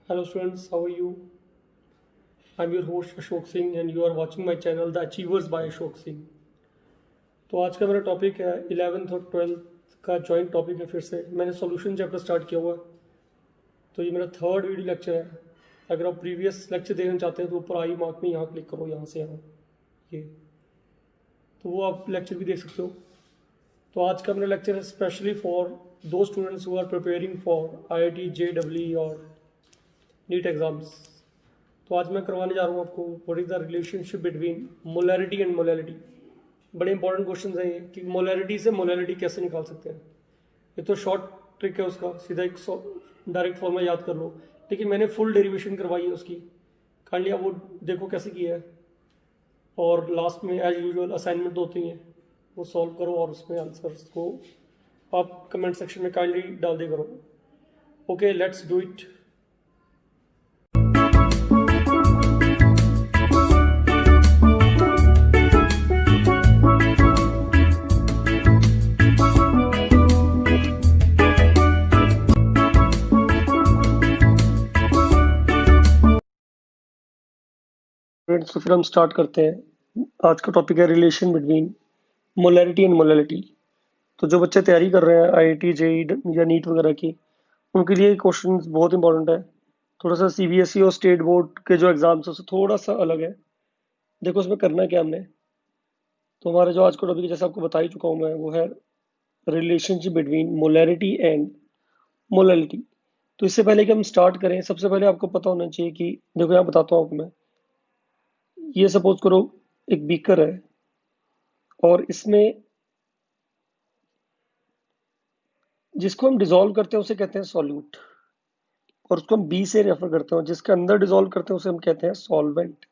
Hello students, how are you? I'm your host Ashok Singh and you are watching my channel The Achievers by Ashok Singh. तो आज का मेरा topic है 11th और 12th का joint topic है। फिर से मैंने सॉल्यूशन चैप्टर स्टार्ट किया हुआ है, तो ये मेरा थर्ड वीडियो लेक्चर है। अगर आप प्रीवियस लेक्चर देखना चाहते हैं तो ऊपर आई मार्क में यहाँ क्लिक करो, यहाँ से यहाँ ये, तो वो आप लेक्चर भी देख सकते हो। तो आज का मेरा लेक्चर है स्पेशली फॉर दो students who are preparing for IIT JEE और नीट एग्जाम्स। तो आज मैं करवाने जा रहा हूँ आपको what is the relationship between molarity and molality. बड़े इंपॉर्टेंट क्वेश्चन हैं ये कि मोलैरिटी से मोलैलिटी कैसे निकाल सकते हैं। ये तो शॉर्ट ट्रिक है उसका, सीधा एक डायरेक्ट फॉर्मूला याद कर लो, लेकिन मैंने फुल डेरिवेशन करवाई है उसकी। काइंडली आप वो देखो कैसे किया है, और लास्ट में एज यूजुअल असाइनमेंट होती हैं, वो सॉल्व करो और उसमें आंसर्स को आप कमेंट सेक्शन में काइंडली डाल दे करो। Okay, let's do it. तो फिर हम स्टार्ट करते हैं। आज का टॉपिक है relation between molarity and molality. तो जो बच्चे तैयारी कर रहे हैं IIT JEE या नीट वगैरह की, उनके लिए क्वेश्चन बहुत इंपॉर्टेंट है। थोड़ा सा CBSE और स्टेट बोर्ड के जो एग्जाम्स है उससे थोड़ा सा अलग है। देखो उसमें करना क्या हमने, तो हमारा जो आज का टॉपिक जैसे आपको बता ही चुका हूँ मैं, वो है relationship between molarity and molality. तो इससे पहले कि हम स्टार्ट करें, सबसे पहले आपको पता होना चाहिए कि देखो यहाँ बताता हूँ आपको मैं। ये सपोज करो एक बीकर है और इसमें जिसको हम डिसॉल्व करते हैं उसे कहते हैं सॉल्यूट, और उसको हम बी से रेफर करते हैं। जिसके अंदर डिसॉल्व करते हैं उसे हम कहते हैं सॉल्वेंट।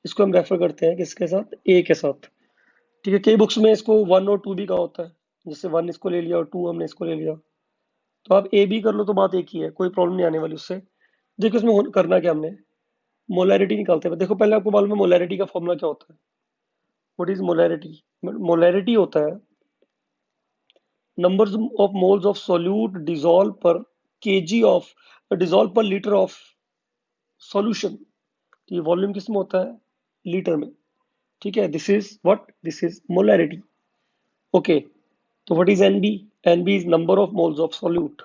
इसको हम रेफर करते हैं किसके साथ, ए के साथ। ठीक है, कई बुक्स में इसको 1 और 2 भी कहा होता है, जैसे 1 इसको ले लिया और 2 हमने इसको ले लिया। तो आप ए बी कर लो तो बात एक ही है, कोई प्रॉब्लम नहीं आने वाली उससे। देखो इसमें करना क्या हमने, मोलैरिटी निकालते हैं। देखो पहले आपको मालूम है मोलैरिटी का फॉर्मूला क्या होता है। What is molarity? मोलैरिटी होता है numbers of moles of solute dissolved per kg of dissolved per liter of solution। तो ये वॉल्यूम किस में होता है, लीटर में। ठीक है, this is what, this is molarity. Okay, तो what is NB? NB is number of moles of solute.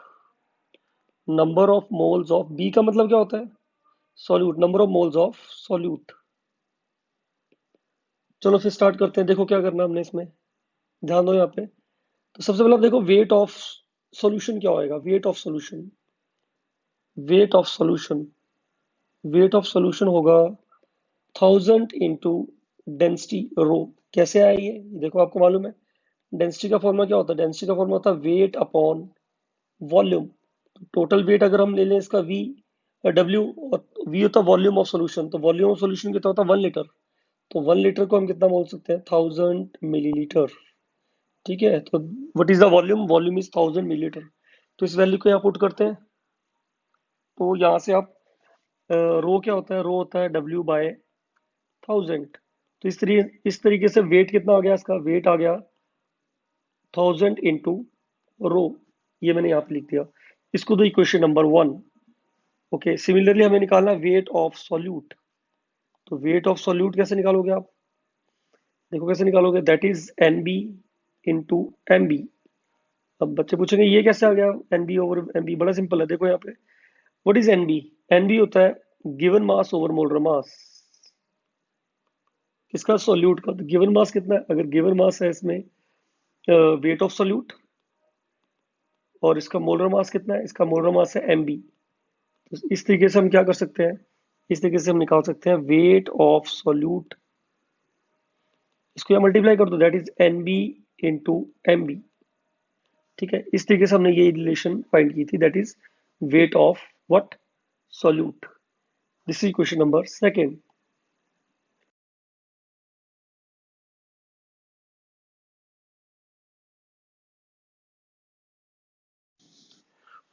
Number of moles of, B का मतलब क्या होता है, solute, number of moles of solute. चलो फिर स्टार्ट करते हैं। देखो क्या करना हमने इसमें, ध्यान दो यहाँ पे। तो सबसे पहले आप देखो वेट ऑफ सॉल्यूशन क्या होएगा। Wait of solution, wait of solution, wait of solution होगा 1000 इंटू डेंसिटी रो। कैसे आया ये देखो, आपको मालूम है डेंसिटी का फॉर्मूला क्या होता है। डेंसिटी का फॉर्मूला होता है weight upon volume. Total weight अगर हम ले लें इसका V W, और V होता है वॉल्यूम ऑफ सॉल्यूशन, तो वॉल्यूम ऑफ सॉल्यूशन कितना होता है 1 लीटर। तो 1 लीटर को हम कितना बोल सकते हैं, 1000 मिलीलीटर। ठीक है, तो what is the volume, volume is 1000 millilitre. तो इस वैल्यू को यहाँ पुट करते हैं। तो यहाँ से आप रो क्या होता है, रो होता है W/1000। तो इस तरीके से वेट कितना आ गया, इसका वेट आ गया 1000 इंटू रो। ये मैंने यहाँ पे लिख दिया, इसको तो इक्वेशन नंबर 1। ओके, सिमिलरली हमें निकालना वेट ऑफ सॉल्यूट। तो वेट ऑफ सॉल्यूट कैसे निकालोगे आप, देखो कैसे निकालोगे, that is NB into MB। अब बच्चे पूछेंगे ये कैसे आ गया NB ओवर MB, बड़ा सिंपल है। देखो यहाँ पे व्हाट इज NB? NB होता है given mass over molar mass. किसका, सॉल्यूट का। तो गिवन मास कितना है, अगर गिवन मास है इसमें वेट ऑफ सॉल्यूट, और इसका मोलर मास कितना है, इसका मोलर मास है MB। तो इस तरीके से हम क्या कर सकते हैं, इस तरीके से हम निकाल सकते हैं वेट ऑफ सॉल्यूट। इसको यहाँ मल्टीप्लाई कर दो, that is NB into MB। ठीक है, इस तरीके से हमने ये रिलेशन फाइंड की थी, that is weight of what, solute. This is question number second.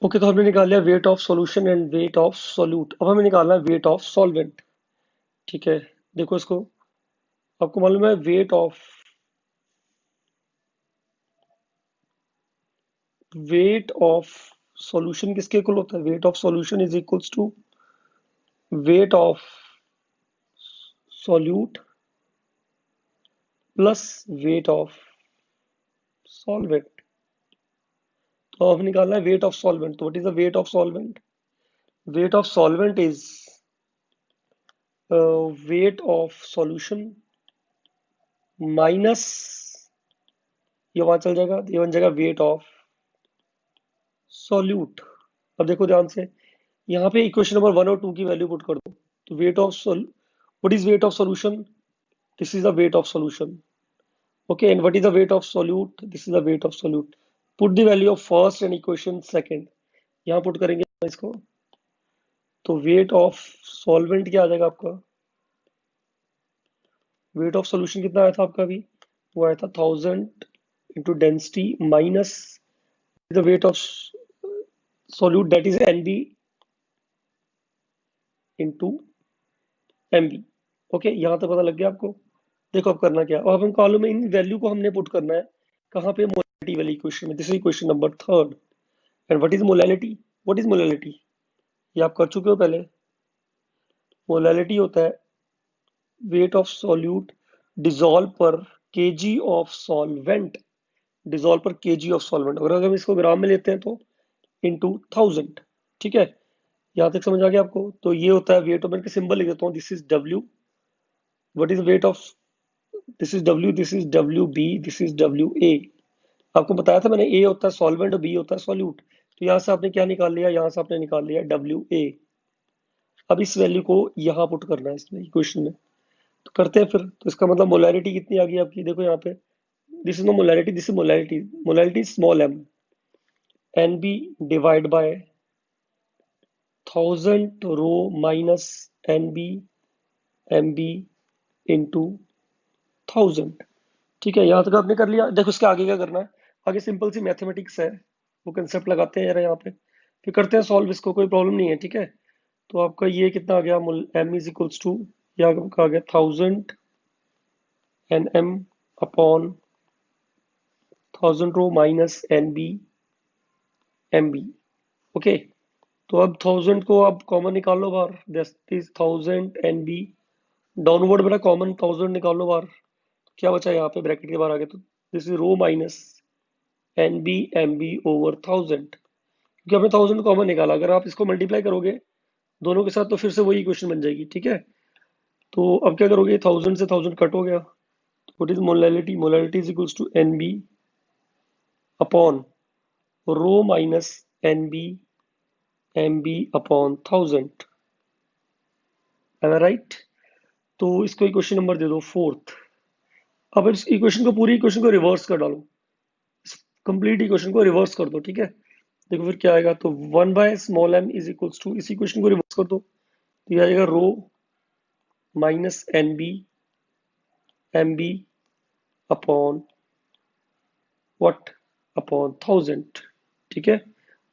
Okay, तो हमने निकाल लिया wait of solution and wait of solute. अब हमें निकालना है वेट ऑफ सॉल्वेंट। ठीक है, देखो इसको, आपको मालूम है वेट ऑफ सॉल्यूशन किसके इक्वल होता है, weight of solution is equals to weight of solute plus weight of solvent. तो अब निकालना है वेट ऑफ सॉल्वेंट। तो what is the weight of solvent? Weight of solvent is weight of solution minus, ये वहां चल जाएगा, ये बन जाएगा वेट ऑफ सॉल्यूट। अब देखो ध्यान से, यहाँ पे इक्वेशन नंबर 1 और 2 की वैल्यू पुट कर दो। तो वेट ऑफ सोल what is weight of solution? This is the weight of solution. Okay, and what is the weight of solute? This is the weight of solute. Put the value of first and equation second, यहाँ put करेंगे इसको। तो weight of solvent क्या आ जाएगा आपका? Wait of solution कितना आया था आपका अभी? वो आया था 1000 into density minus the weight of solute that is NB into MB. Okay, यहाँ तक पता लग गया आपको? देखो अब करना क्या, अब हम कॉलम में इन वैल्यू को हमने पुट करना है कहाँ पे? मोलैलिटी वाली इक्वेशन में। This is equation number third. And what is molality? What is molality? ये आप कर चुके हो पहले। मोलैलिटी होता है वेट ऑफ सॉल्यूट डिजोल्व पर केजी ऑफ सॉल्वेंट, डिजोल्व पर केजी ऑफ सॉल्वेंट। अगर हम इसको ग्राम में लेते हैं तो इंटू 1000। ठीक है, यहाँ तक समझ आ गया आपको? तो ये होता है वेट ऑफ, मैं सिंबल लिख देता हूँ, this is W. What is weight of, this is W, this is W B, this is W A. आपको बताया था मैंने, ए होता है सॉल्वेंट और बी होता है सॉल्यूट। तो यहाँ से आपने क्या निकाल लिया? यहाँ से आपने निकाल लिया डब्ल्यू ए। अब इस वैल्यू को यहाँ पुट करना है इसमें इक्वेशन में। तो करते हैं फिर। तो इसका मतलब मोलैरिटी कितनी आ गई आपकी? देखो यहाँ पे, this is no molarity, this is molarity. Molarity small M, N B divide by 1000 rho minus N B M B into 1000। ठीक है, यहाँ तक आपने कर लिया। देखो इसके आगे क्या करना है? आगे सिंपल सी मैथमेटिक्स है, वो कंसेप्ट लगाते हैं जरा यहाँ पे, फिर करते हैं सॉल्व इसको, कोई प्रॉब्लम नहीं है। ठीक है, तो आपका ये कितना आ गया? एम इज इक्वल्स टू, यहाँ आ गया 1000 N M upon 1000 rho minus N B M B. Okay, तो अब 1000 को आप कॉमन निकाल लो बाहर, this is 1000 N B. Downward बेटा कॉमन 1000 निकाल लो बाहर। क्या बचा यहाँ पे ब्रैकेट के बाहर आगे? तो this is rho minus N B M B over 1000, क्योंकि हमने 1000 कॉमन निकाला। अगर आप इसको मल्टीप्लाई करोगे दोनों के साथ तो फिर से वही इक्वेशन बन जाएगी। ठीक है, तो अब क्या करोगे? 1000 से 1000 कट हो गया। What is molality? Molality is equals to N B upon rho minus N B M B upon 1000। Am I right? तो इसको इक्वेशन नंबर दे दो फोर्थ। अब इस इक्वेशन को, पूरी इक्वेशन को रिवर्स कर डालो, कंप्लीट इक्वेशन को रिवर्स कर दो। ठीक है, देखो फिर क्या आएगा। तो 1/स्मॉल m इज इक्वल्स टू, इस इक्वेशन को रिवर्स कर दो तो ये आएगा rho minus M B upon what, upon 1000। ठीक है,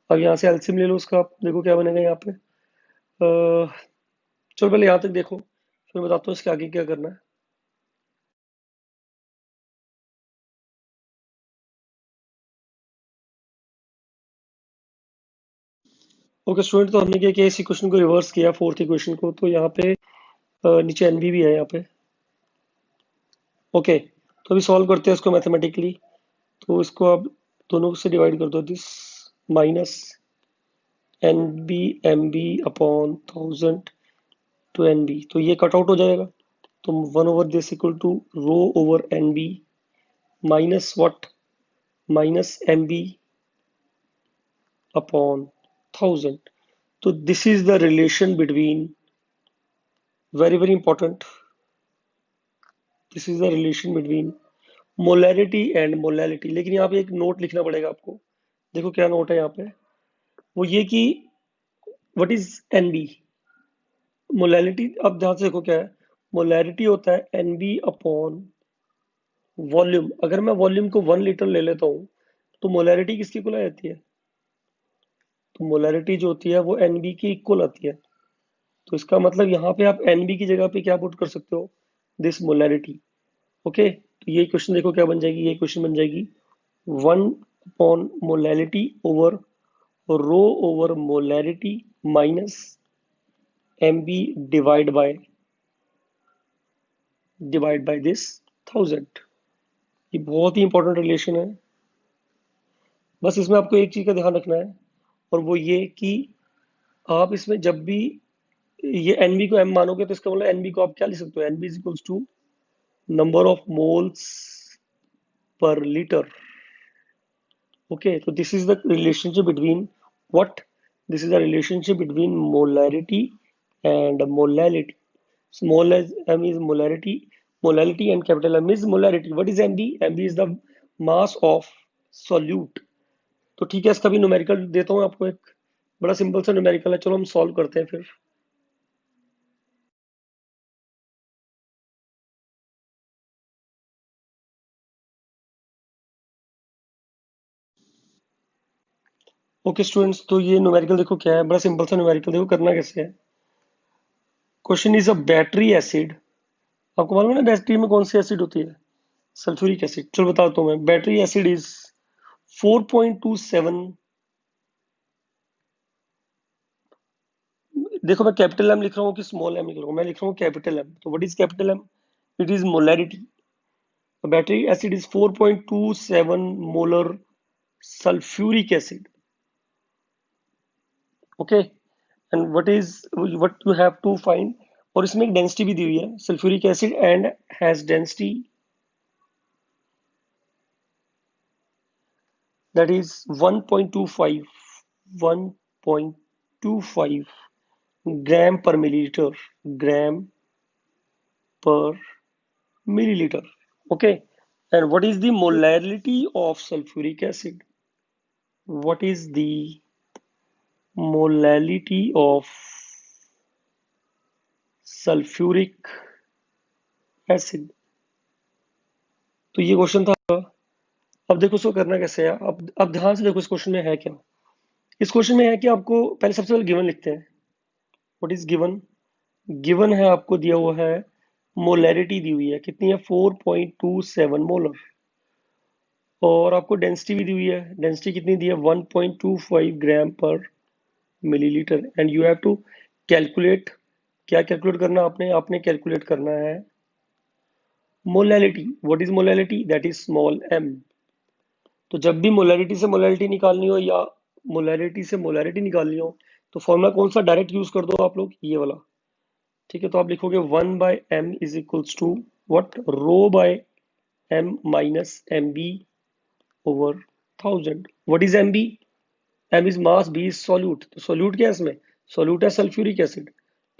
अब यहाँ से एलसीएम ले लो उसका, आप देखो क्या बनेगा यहाँ पे। चलो पहले यहाँ तक देखो, फिर बताता हूँ इसके आगे क्या करना है। ओके स्टूडेंट, तो हमने क्या किया, इस इक्वेशन को रिवर्स किया फोर्थ इक्वेशन को। तो यहाँ पे नीचे एनबी भी है यहाँ पे। ओके, तो अभी सॉल्व करते हैं इसको मैथमेटिकली। तो इसको आप दोनों से डिवाइड कर दो, this minus N B M B upon 1000 to N B, तो ये कट आउट हो जाएगा। तो 1/दिस equal to rho over N B minus what, minus M B upon 1000। तो this is the relation between, very very important, this is the relation between molarity and molality. लेकिन यहाँ पे एक नोट लिखना पड़ेगा आपको। देखो क्या नोट है यहाँ पे, वो ये कि what is N B molality. अब ध्यान से देखो क्या है, मोलैरिटी होता है एन बी अपॉन वॉल्यूम। अगर मैं वॉल्यूम को 1 लीटर ले लेता हूँ तो मोलैरिटी किसकी इक्वल आ जाती है? तो मोलैरिटी जो होती है वो एन बी की इक्वल आती है। तो इसका मतलब यहाँ पे आप एन बी की जगह पे क्या पुट कर सकते हो? This molarity. ओके, तो ये क्वेश्चन देखो क्या बन जाएगी, ये क्वेश्चन बन जाएगी 1/मोलैलिटी over rho over molarity minus MB divide by this 1000। ये बहुत ही इंपॉर्टेंट रिलेशन है। बस इसमें आपको एक चीज का ध्यान रखना है, और वो ये कि आप इसमें जब भी ये एनबी को एम मानोगे तो इसका मतलब एनबी को आप क्या लिख सकते हो, NB is equals to number of moles per litre. Okay, so this is the relationship between what? This is the relationship between molarity and molality. Small as m is molality and capital M is molarity. What is MB? MB is the mass of solute. तो ठीक है, इसका भी numerical देता हूँ आपको, एक बड़ा सिंपल सा न्यूमेरिकल है, चलो हम सॉल्व करते हैं फिर। ओके स्टूडेंट्स, तो ये न्यूमेरिकल देखो क्या है, बड़ा सिंपल सा न्यूमेरिकल, देखो करना कैसे है। Question is a battery acid. आपको मालूम है ना बैटरी में कौन सी एसिड होती है? Sulphuric acid. चलो बताता हूँ मैं, बैटरी एसिड इज 4.27। देखो मैं कैपिटल एम लिख रहा हूँ कि स्मॉल एम लिख रहा हूँ? मैं लिख रहा हूँ कैपिटल एम। तो what is capital M? It is molarity. Battery acid is 4.27 molar sulphuric acid. Okay, and what you have to find, और इसमें एक डेंसिटी भी दी हुई है, sulphuric acid and has density that is 1.25 1.25 gram per milliliter, gram per milliliter. Okay, and what is the molarity of sulfuric acid? What is the molality of sulfuric acid? तो ये question था। अब देखो इसको करना कैसे है, अब ध्यान से देखो इस क्वेश्चन में है क्या। इस क्वेश्चन में है कि आपको पहले सबसे पहले गिवन लिखते हैं। What is given? गिवन है, आपको दिया हुआ है मोलैरिटी दी हुई है, कितनी है? 4.27 मोलर। और आपको डेंसिटी भी दी हुई है, डेंसिटी कितनी दी है? 1.25 gram per millilitre. And you have to calculate. क्या कैलकुलेट करना आपने? आपने कैलकुलेट करना है molality. What is molality? That is small M. तो जब भी मोलैरिटी से मोलैलिटी निकालनी हो या मोलैरिटी से मोलैरिटी निकालनी हो, तो फॉर्मूला कौन सा? डायरेक्ट यूज कर दो आप लोग, ये वाला। ठीक है, तो आप लिखोगे 1/m is equals to what? Rho by m minus mb over 1000। What is mb? m is mass, b is solute. तो सॉल्यूट क्या है इसमें? सॉल्यूट है सल्फ्यूरिक एसिड।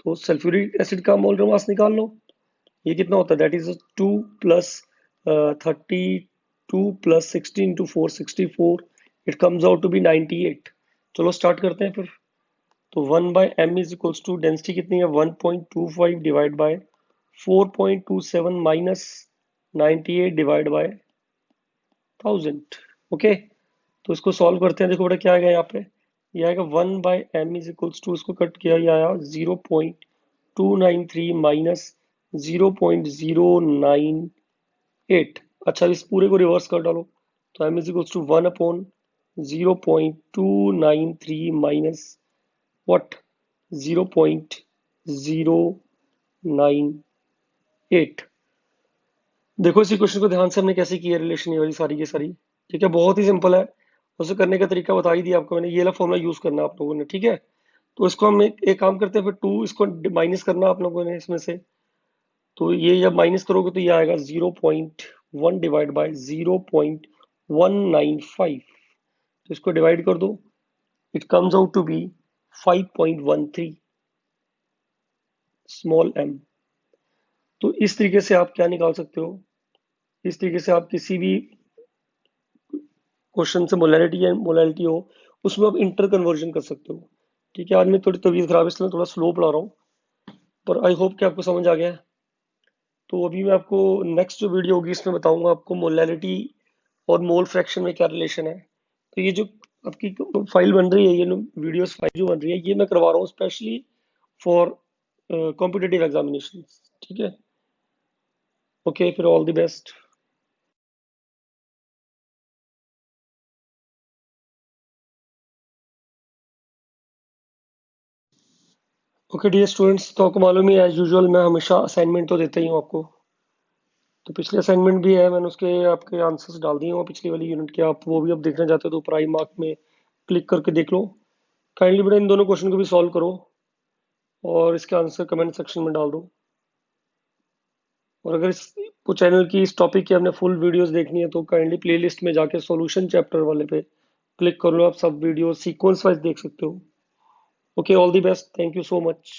तो सल्फ्यूरिक एसिड का मोलर मास निकाल लो। ये कितना होता है? That is 2 plus 32 plus 16 into 4, 64। It comes out to be 98। चलो स्टार्ट करते हैं फिर। तो 1/m is equals to density कितनी है? 1.25 divide by 4.27 minus 98 divide by 1000। Okay, तो इसको सॉल्व करते हैं। देखो बेटा क्या आएगा यहाँ पे, ये आएगा 1/m इज इक्वल्स टू, इसको कट किया, ये आया 0.293 माइनस 0.098। अच्छा, इस पूरे को रिवर्स कर डालो, तो m is equals to 1/0.293 minus what? 0.098। देखो इसी क्वेश्चन को ध्यान से हमने कैसे किया रिलेशन, ये वाली सारी की सारी। ठीक है, बहुत ही सिंपल है। उसे करने का तरीका बता ही दिया आपको मैंने, ये वाला फॉर्मूला यूज करना है आप लोगों ने। ठीक है, तो इसको हम एक काम करते हैं फिर, टू इसको माइनस करना आप लोगों ने इसमें से। तो ये जब माइनस करोगे तो ये आएगा 0.1 डिवाइड बाय 0.195। तो इसको डिवाइड कर दो, it comes out to be 5.13 small M. तो इस तरीके से आप क्या निकाल सकते हो? इस तरीके से आप किसी भी क्वेश्चन से मोलैरिटी या मोलैलिटी हो, उसमें आप इंटर कन्वर्जन कर सकते हो। ठीक है, आज मैं थोड़ी तबीयत खराब है इसलिए थोड़ा स्लो पढ़ा रहा हूँ, पर आई होप कि आपको समझ आ गया है। तो अभी मैं आपको नेक्स्ट जो वीडियो होगी इसमें बताऊंगा आपको मोलैलिटी और मोल फ्रैक्शन में क्या रिलेशन है। तो ये जो आपकी फाइल बन रही है, ये वीडियोस फाइल जो बन रही है, ये मैं करवा रहा हूँ स्पेशली फॉर कॉम्पिटिटिव एग्जामिनेशन। ठीक है, ओके, फिर all the best. Okay dear students, तो आपको मालूम ही है एज यूजुअल मैं हमेशा असाइनमेंट तो देता ही हूँ आपको। तो पिछले असाइनमेंट भी है, मैंने उसके आपके आंसर्स डाल दिए हैं पिछली वाली यूनिट के। आप वो भी अब देखना चाहते हो तो ऊपर आई मार्क में क्लिक करके देख लो। काइंडली बेटा इन दोनों क्वेश्चन को भी सॉल्व करो और इसके आंसर कमेंट सेक्शन में डाल दो। और अगर इस चैनल की इस टॉपिक की आपने फुल वीडियोस देखनी है तो काइंडली प्लेलिस्ट में जाके सॉल्यूशन चैप्टर वाले पे क्लिक कर लो। आप सब वीडियो सीक्वेंस वाइज देख सकते हो। Okay, all the best, thank you so much.